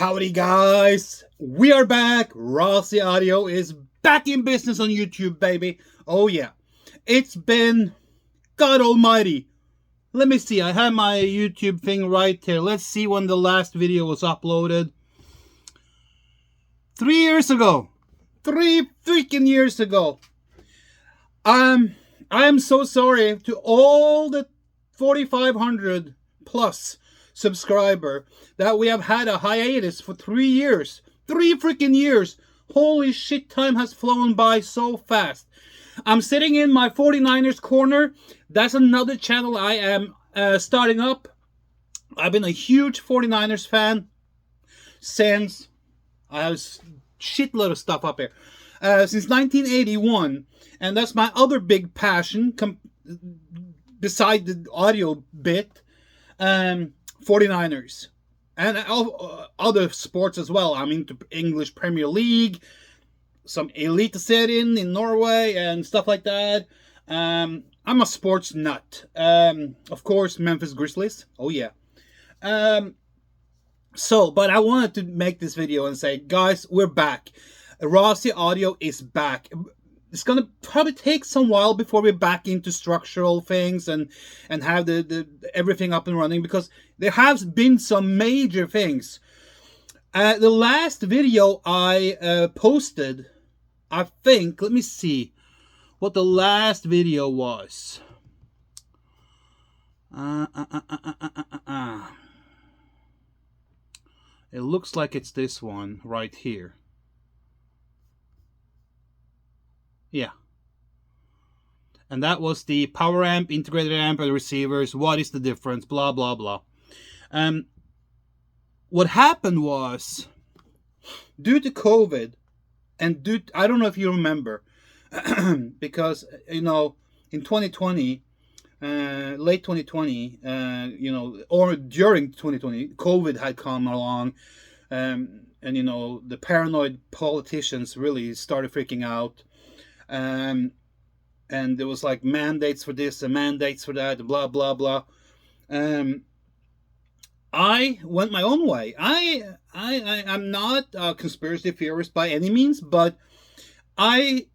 Howdy guys, we are back. Rossi Audio is back in business on YouTube, baby. Oh yeah, it's been, God almighty. Let me see, I have my YouTube thing right here. Let's see when the last video was uploaded. 3 years ago. 3 freaking years ago. I am so sorry to all the 4,500 plus subscriber that we have had a hiatus for 3 years. 3 freaking years. Holy shit, time has flown by so fast. I'm sitting in my 49ers corner. That's another channel I am starting up. I've been a huge 49ers fan since I have a shitload of stuff up here. Since 1981, and that's my other big passion beside the audio bit. 49ers and other sports as well. I'm into English Premier League, some Eliteserien in Norway and stuff like that. I'm a sports nut. Of course, Memphis Grizzlies. Oh yeah. But I wanted to make this video and say, guys, we're back. Rossi Audio is back. It's gonna probably take some while before we're back into structural things and have the everything up and running, because there have been some major things. The last video I posted, I think, let me see what the last video was. It looks like it's this one right here. Yeah. And that was the power amp, integrated amp, and receivers. What is the difference? Blah, blah, blah. What happened was, due to COVID, and I don't know if you remember, because, you know, in 2020, late 2020, you know, or during 2020, COVID had come along, and, you know, the paranoid politicians really started freaking out. And there was like mandates for this and mandates for that, blah blah blah. I went my own way. I'm not a conspiracy theorist by any means, but I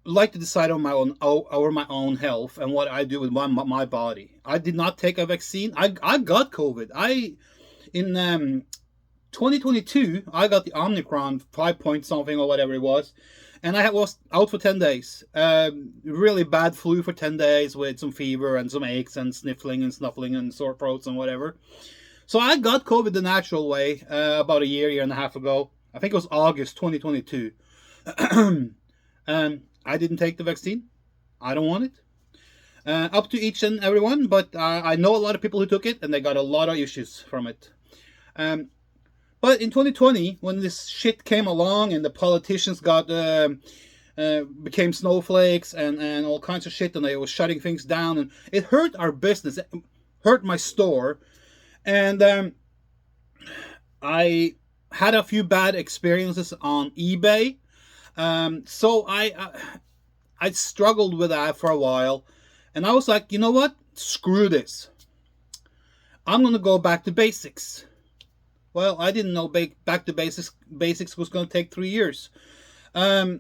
like to decide on my own over my own health and what I do with my body. I did not take a vaccine. I got COVID. In 2022 I got the Omicron 5 point something or whatever it was. And I was out for 10 days. Really bad flu for 10 days with some fever and some aches and sniffling and snuffling and sore throats and whatever. So I got COVID the natural way about a year and a half ago. I think it was August 2022. I didn't take the vaccine. I don't want it. Up to each and everyone, but I know a lot of people who took it and they got a lot of issues from it. But in 2020, when this shit came along and the politicians became snowflakes and all kinds of shit, and they were shutting things down, and it hurt our business, it hurt my store, and I had a few bad experiences on eBay, so I struggled with that for a while, and I was like, you know what? Screw this. I'm gonna go back to basics. Well, I didn't know back to basics was going to take 3 years. I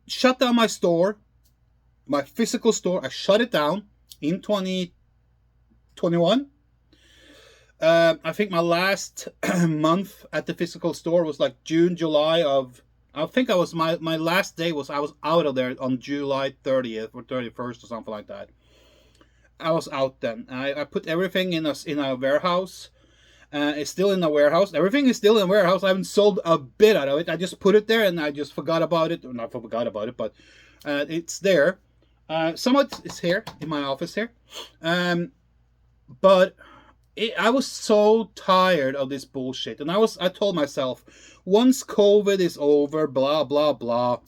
shut down my store, my physical store. I shut it down in 2021. I think my last month at the physical store was like June, July of... I think I was my last day was I was out of there on July 30th or 31st or something like that. I was out then. I put everything in a warehouse. It's still in the warehouse. Everything is still in the warehouse. I haven't sold a bit out of it. I just put it there and I just forgot about it. Or not forgot about it, but it's there. Some of it's here in my office here. But I was so tired of this bullshit. And I told myself, once COVID is over, blah, blah, blah.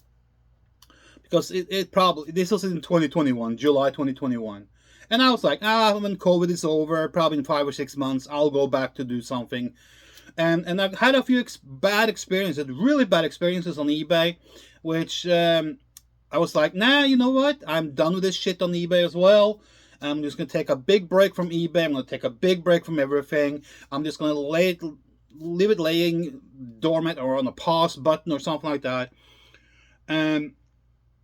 Because it probably, this was in 2021, July 2021. And I was like, when COVID is over, probably in 5 or 6 months, I'll go back to do something. And I've had a few bad experiences, really bad experiences on eBay, which I was like, nah, you know what? I'm done with this shit on eBay as well. I'm just going to take a big break from eBay. I'm going to take a big break from everything. I'm just going to leave it laying dormant or on a pause button or something like that. Um,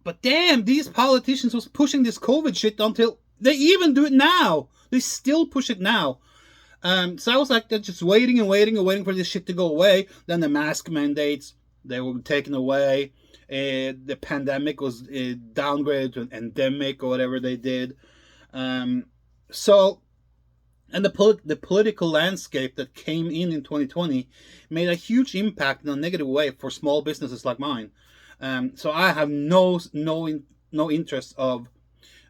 but damn, these politicians was pushing this COVID shit until they even do it now. They still push it now. So I was like, they're just waiting and waiting and waiting for this shit to go away. Then the mask mandates, they were taken away. The pandemic was downgraded to an endemic or whatever they did. So, and the political landscape that came in 2020 made a huge impact in a negative way for small businesses like mine. So I have no interest of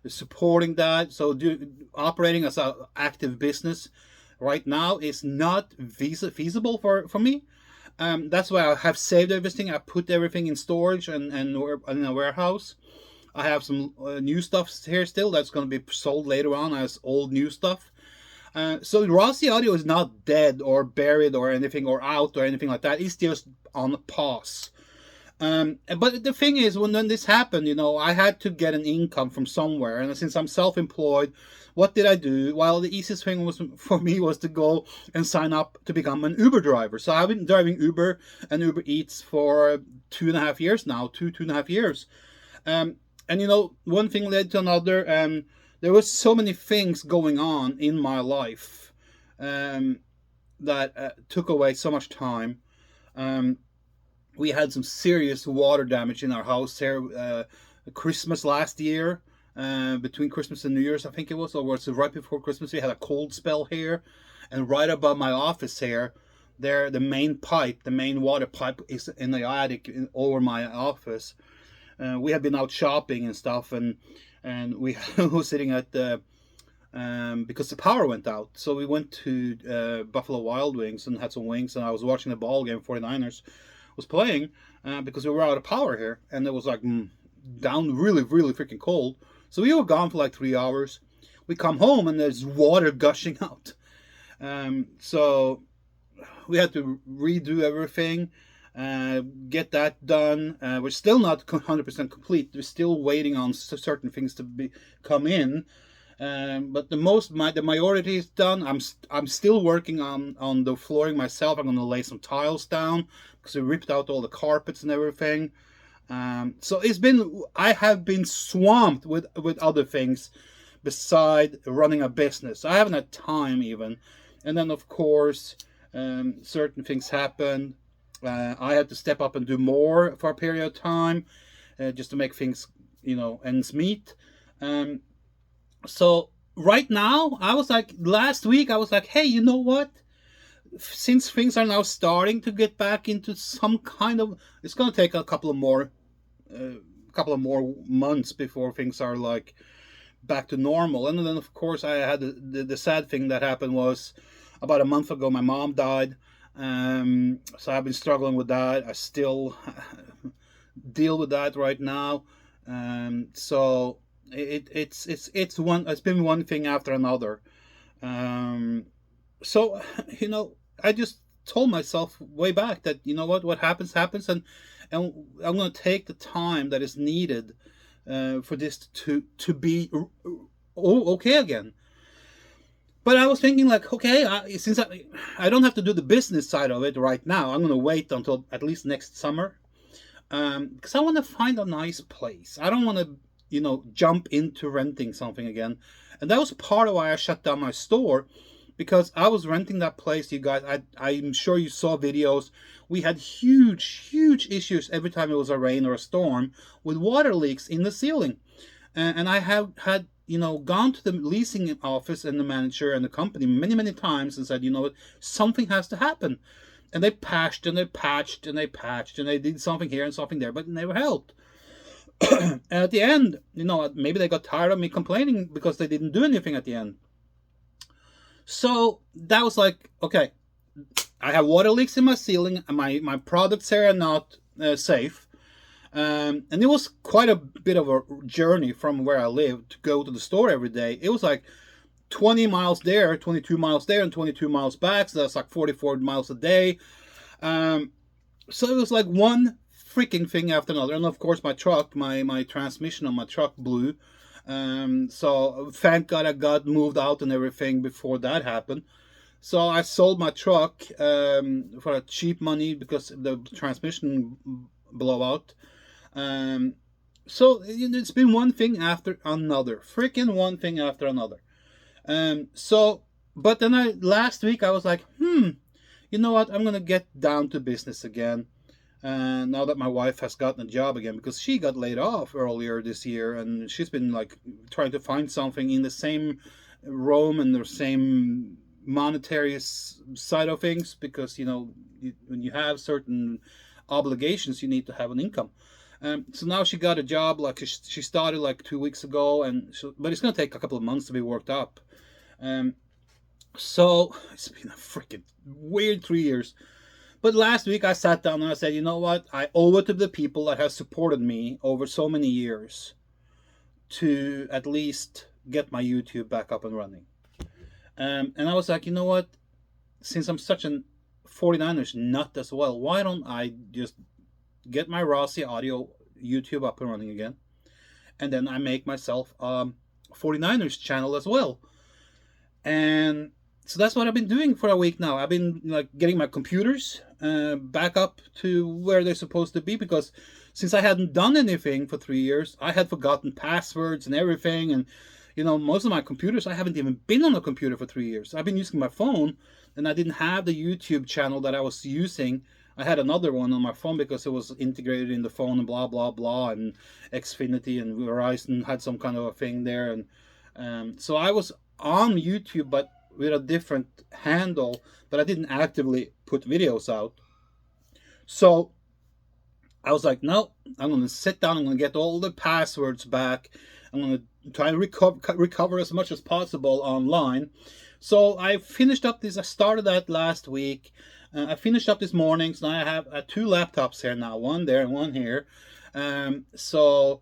supporting that. So operating as an active business right now is not feasible for me. That's why I have saved everything. I put everything in storage and in a warehouse. I have some new stuff here still that's going to be sold later on as old new stuff. So Rossi Audio is not dead or buried or anything or out or anything like that. It's just on pause. But the thing is, when this happened, I had to get an income from somewhere. And since I'm self-employed, what did I do? Well, the easiest thing for me was to go and sign up to become an Uber driver. So I've been driving Uber and Uber Eats for 2.5 years now, 2.5 years. And one thing led to another. There was so many things going on in my life that took away so much time. We had some serious water damage in our house here. Christmas last year, between Christmas and New Year's, I think it was, or was it right before Christmas? We had a cold spell here, and right above my office here, the main water pipe is in the attic over my office. We had been out shopping and stuff, and we were sitting at the because the power went out. So we went to Buffalo Wild Wings and had some wings, and I was watching the ball game. 49ers was playing because we were out of power here, and it was like down really freaking cold. So we were gone for like 3 hours. We come home and there's water gushing out. So we had to redo everything, get that done. We're still not 100% complete. We're still waiting on certain things to come in. But the majority is done. I'm still working on the flooring myself. I'm going to lay some tiles down because we ripped out all the carpets and everything. So I have been swamped with other things beside running a business. I haven't had time even. And then of course, certain things happened. I had to step up and do more for a period of time, just to make things, ends meet. So right now, last week, I was like, hey, you know what? Since things are now starting to get back into some kind of, it's going to take a couple of more months before things are like back to normal. And then of course I had the sad thing that happened was about a month ago, my mom died. So I've been struggling with that. I still deal with that right now. So it's been one thing after another. So I just told myself way back that what happens, and I'm going to take the time that is needed for this to be okay again. But I was thinking like, okay, since I don't have to do the business side of it right now, I'm going to wait until at least next summer, because I want to find a nice place. I don't want to jump into renting something again. And that was part of why I shut down my store, because I was renting that place, you guys. I'm sure you saw videos. We had huge issues every time it was a rain or a storm with water leaks in the ceiling. And I have had, gone to the leasing office and the manager and the company many times and said, something has to happen. And they patched and they patched and they patched and they did something here and something there, but it never helped. And at the end, maybe they got tired of me complaining because they didn't do anything at the end. So that was like, okay, I have water leaks in my ceiling and my products here are not safe. And it was quite a bit of a journey from where I live to go to the store every day. It was like 20 miles there, 22 miles there, and 22 miles back. So that's like 44 miles a day. So it was like one freaking thing after another. And of course, my truck, my transmission on my truck blew. So thank God I got moved out and everything before that happened. So I sold my truck for a cheap money because the transmission blow out. Um, so it's been one thing after another, freaking one thing after another. So, but then last week I was like, you know what? I'm gonna get down to business again. And now that my wife has gotten a job again, because she got laid off earlier this year, and she's been like trying to find something in the same realm and the same monetary side of things, because when you have certain obligations, you need to have an income. So now she got a job, like she started like 2 weeks ago, but it's gonna take a couple of months to be worked up. Um, so it's been a freaking weird 3 years. But last week I sat down and I said, you know what? I owe it to the people that have supported me over so many years to at least get my YouTube back up and running. And I was like, you know what? Since I'm such an 49ers nut as well, why don't I just get my Rossi audio YouTube up and running again? And then I make myself 49ers channel as well. And so that's what I've been doing for a week now. I've been like getting my computers back up to where they're supposed to be, because since I hadn't done anything for 3 years, I had forgotten passwords and everything. And most of my computers, I haven't even been on a computer for 3 years. I've been using my phone, and I didn't have the YouTube channel that I was using. I had another one on my phone because it was integrated in the phone and blah blah blah, and Xfinity and Verizon had some kind of a thing there, and so I was on YouTube, but with a different handle, but I didn't actively put videos out. So I was like, no, I'm going to sit down. I'm going to get all the passwords back. I'm going to try and recover as much as possible online. So I finished up this. I started that last week. I finished up this morning. So now I have 2 laptops here now, one there and one here. So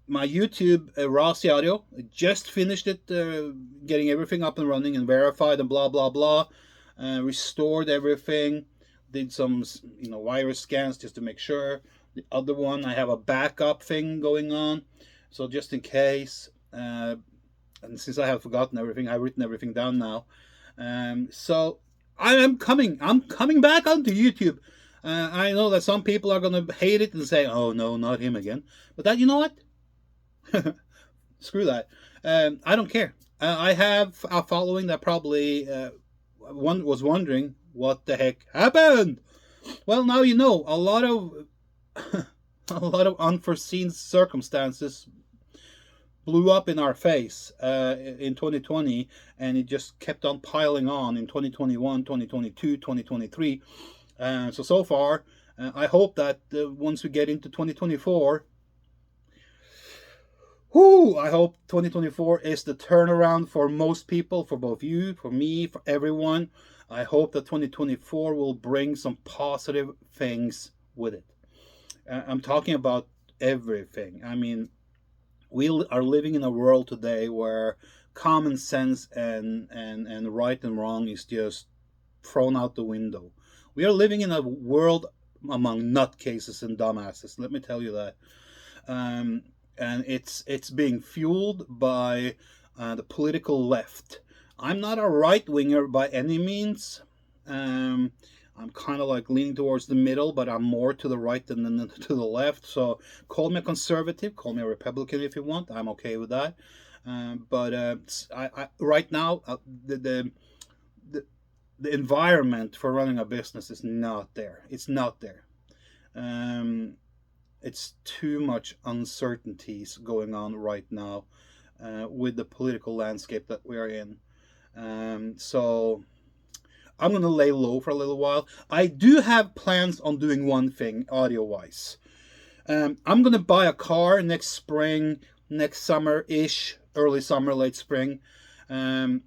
my YouTube Rossi audio, I just finished it, getting everything up and running and verified and blah blah blah. Restored everything, did some virus scans just to make sure. The other one, I have a backup thing going on, so just in case. And since I have forgotten everything, I've written everything down now. So I'm coming back onto YouTube. I know that some people are gonna hate it and say, "Oh no, not him again." But that, you know what? Screw that. I don't care. I have a following that probably one was wondering what the heck happened. Well, now you know. A lot of a lot of unforeseen circumstances blew up in our face in 2020, and it just kept on piling on in 2021, 2022, 2023. So far, I hope that once we get into 2024, I hope 2024 is the turnaround for most people, for both you, for me, for everyone. I hope that 2024 will bring some positive things with it. I'm talking about everything. I mean, we are living in a world today where common sense and right and wrong is just thrown out the window. We are living in a world among nutcases and dumbasses. Let me tell you that. And it's being fueled by the political left. I'm not a right winger by any means. I'm kind of like leaning towards the middle, but I'm more to the right than to the left. So call me a conservative, call me a Republican if you want. I'm okay with that. But right now the environment for running a business is not there. It's not there. It's too much uncertainties going on right now with the political landscape that we're in. So I'm going to lay low for a little while. I do have plans on doing one thing audio wise. I'm going to buy a car next spring, next summer ish, early summer, late spring. And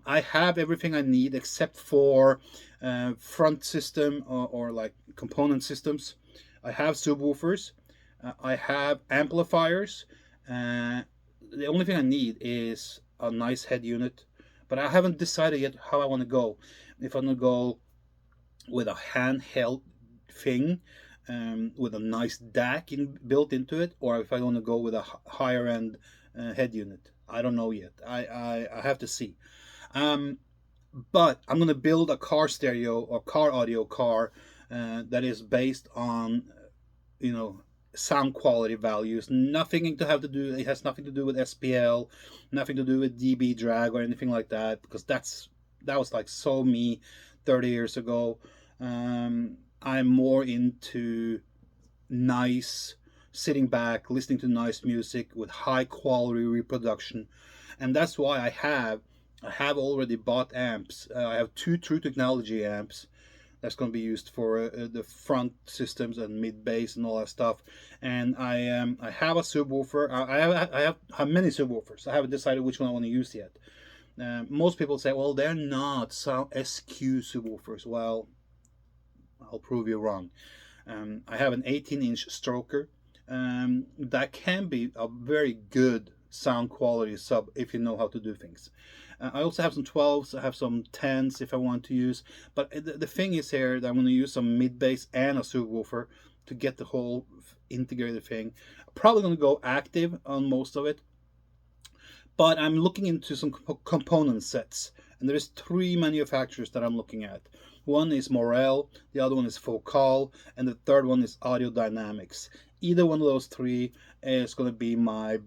I have everything I need except for front system or like component systems. I have subwoofers. I have amplifiers. The only thing I need is a nice head unit. But I haven't decided yet how I want to go. If I'm going to go with a handheld thing with a nice DAC built into it, or if I want to go with a higher end head unit. I don't know yet. I have to see. But I'm gonna build a car stereo or car audio car that is based on, you know, sound quality values. Nothing to have to do. It has nothing to do with SPL, nothing to do with dB drag or anything like that, because that was like so me 30 years ago. I'm more into nice, sitting back, listening to nice music with high quality reproduction, and that's why I have already bought amps. I have two True Technology amps that's going to be used for the front systems and mid bass and all that stuff. And I have a subwoofer. I have many subwoofers. I haven't decided which one I want to use yet. Most people say, well, they're not sound SQ subwoofers. Well, I'll prove you wrong. I have an 18-inch stroker that can be a very good sound quality sub if you know how to do things. I also have some 12s, I have some 10s if I want to use, but the thing is here that I'm going to use some mid bass and a subwoofer to get the whole integrated thing. I'm probably going to go active on most of it, but I'm looking into some component sets, and there's three manufacturers that I'm looking at. One is Morel, the other one is Focal, and the third one is Audio Dynamics. Either one of those three is going to be my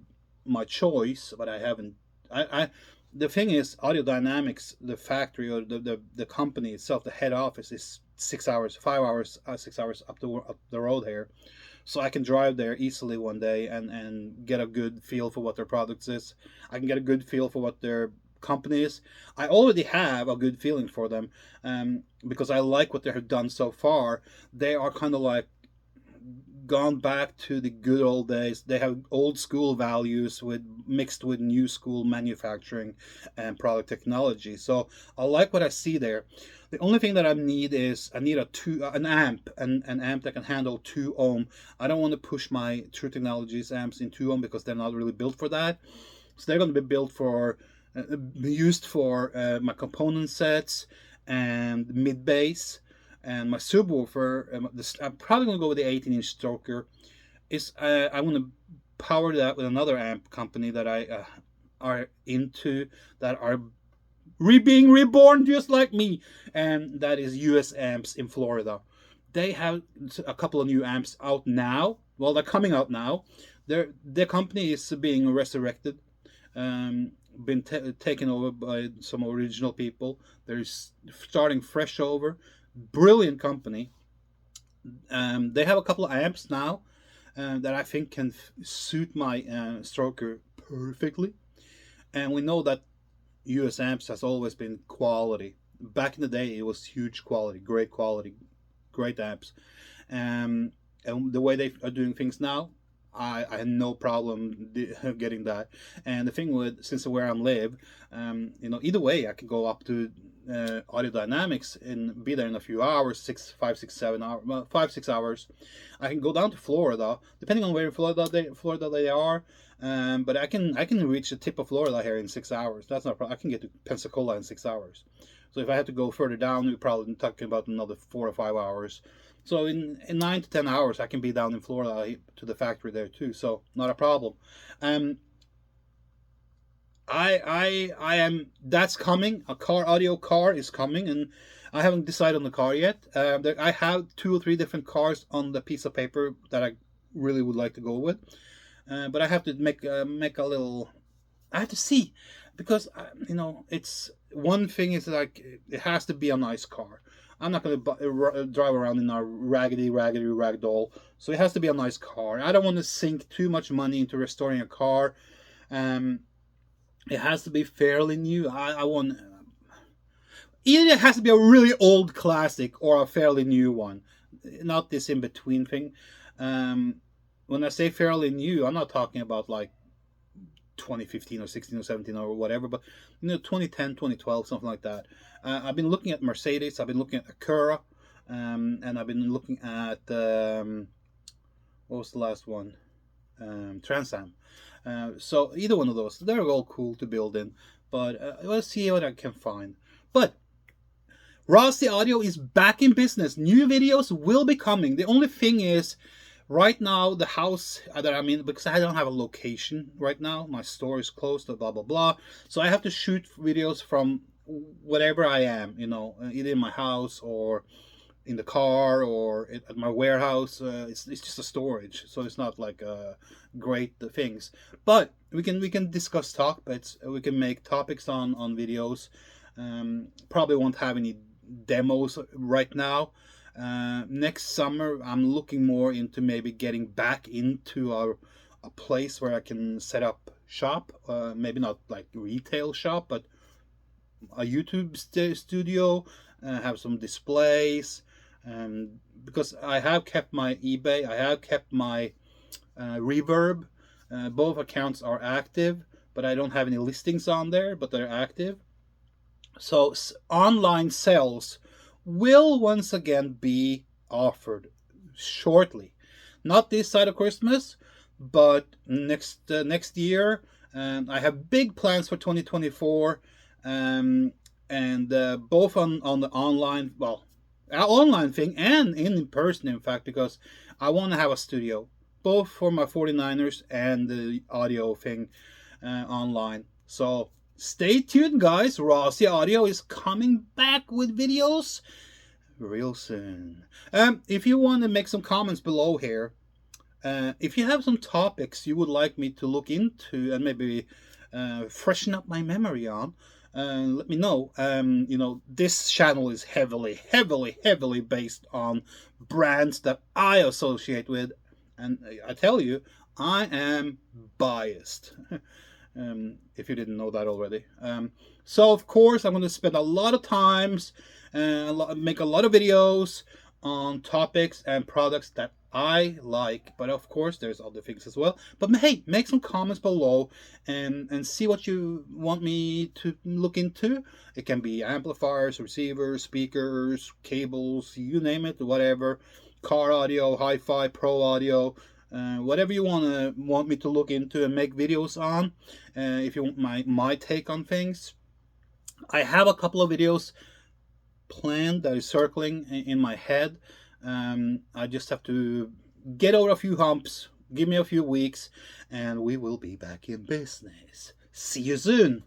choice, but I haven't. I the thing is, Audio Dynamics, the factory or the company itself, the head office is 6 hours, 5 hours, 6 hours up the road here, so I can drive there easily one day and get a good feel for what their products is. I can get a good feel for what their company is. I already have a good feeling for them because I like what they have done so far. They are kind of like gone back to the good old days. They have old school values with mixed with new school manufacturing and product technology. So I like what I see there. The only thing that I need is I need an amp, an amp that can handle 2 ohm. I don't want to push my True Technologies amps in 2 ohm because they're not really built for that. So they're going to be built for used for my component sets and mid bass. And my subwoofer, I'm probably going to go with the 18-inch stroker. I'm going to power that with another amp company that I are into, that are being reborn just like me, and that is US Amps in Florida. They have a couple of new amps out now. Well, they're coming out now. Their company is being resurrected, been taken over by some original people. They're starting fresh over. Brilliant company. They have a couple of amps now that I think can suit my stroker perfectly. And we know that US Amps has always been quality. Back in the day, it was huge quality, great amps. And the way they are doing things now, I had no problem getting that. And the thing with, since where I live, either way, I can go up to Audio Dynamics and be there in a few hours, 6 hours, well, 5 6 hours. I can go down to Florida, depending on where in Florida they are. But I can reach the tip of Florida here in 6 hours. That's not a problem. I can get to Pensacola in 6 hours. So if I had to go further down, we're probably talking about another 4 or 5 hours. So in 9 to 10 hours, I can be down in Florida to the factory there too. So not a problem. I am. That's coming. A audio car is coming, and I haven't decided on the car yet. I have 2 or 3 different cars on the piece of paper that I really would like to go with, but I have to make a little. I have to see, because it's one thing is like it has to be a nice car. I'm not going to drive around in a raggedy rag doll, so it has to be a nice car. I don't want to sink too much money into restoring a car. It has to be fairly new. I want either it has to be a really old classic or a fairly new one, not this in between thing. When I say fairly new, I'm not talking about like 2015 or 16 or 17 or whatever, but 2010, 2012, something like that. I've been looking at Mercedes, I've been looking at Acura, and I've been looking at what was the last one? Trans Am. So either one of those, they're all cool to build in, but let's see what I can find. But Rossi Audio is back in business. New videos will be coming. The only thing is, right now, the house that I'm in, because I don't have a location right now, my store is closed, blah, blah, blah. So I have to shoot videos from whatever I am, either in my house or in the car or at my warehouse. It's just a storage, so it's not like great things. But we can discuss topics. We can make topics on videos. Probably won't have any demos right now. Next summer, I'm looking more into maybe getting back into a place where I can set up shop. Maybe not like retail shop, but a YouTube studio. Have some displays. Because I have kept my eBay, I have kept my Reverb. Both accounts are active, but I don't have any listings on there, but they're active. So online sales will once again be offered shortly. Not this side of Christmas, but next year. I have big plans for 2024, and both on the online, well, online thing and in person, in fact, because I want to have a studio, both for my 49ers and the audio thing online. So stay tuned, guys. Rossi Audio is coming back with videos real soon. If you want to make some comments below here, if you have some topics you would like me to look into and maybe freshen up my memory on, let me know. This channel is heavily, heavily, heavily based on brands that I associate with, and I tell you, I am biased. If you didn't know that already. So of course I'm going to spend a lot of times and make a lot of videos on topics and products that I like, but of course there's other things as well. But hey, make some comments below and see what you want me to look into. It can be amplifiers, receivers, speakers, cables, you name it, whatever. Car audio, hi-fi, pro audio, whatever you want me to look into and make videos on. If you want my take on things, I have a couple of videos planned that is circling in my head. I just have to get over a few humps. Give me a few weeks, and we will be back in business. See you soon.